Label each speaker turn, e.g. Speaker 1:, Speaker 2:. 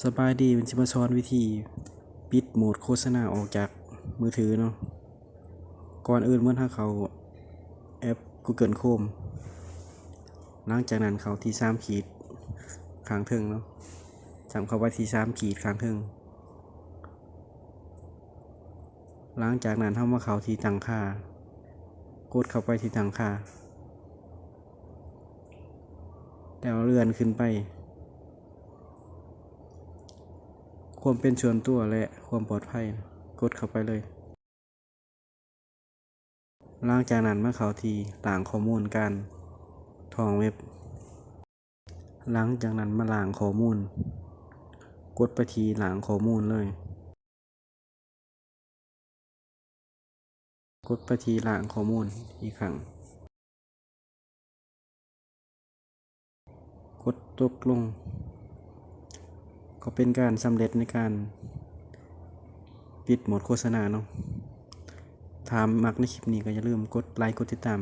Speaker 1: สบายดีมันจะมาสอนวิธีปิดโหมดโฆษณาออกจากมือถือเนาะก่อนอื่นเมื่อถ้าเขาแอป Google Chrome หลังจากนั้นเขาที่3ขีดข้างเทิงเนาะจำเข้าไว้ที่3ขีดข้างเทิงหลังจากนั้นเฮามาเข้าที่ตั้งค่ากดเข้าไปที่ตั้งค่าแล้วเลื่อนขึ้นไปความเป็นส่วนตัวและความปลอดภัยกดเข้าไปเลยหลังจากนั้นมาเข้าที่ต่างข้อมูลการท่องเว็บหลังจากนั้นมาล้างข้อมูลกดไปที่ล้างข้อมูลเลยกดไปที่ล้างข้อมูลอีกครั้งกดตกลงก็เป็นการสำเร็จในการปิดโหมดโฆษณาเนาะถ้ามักในคลิปนี้ก็อย่าลืมกดไลค์กดติดตาม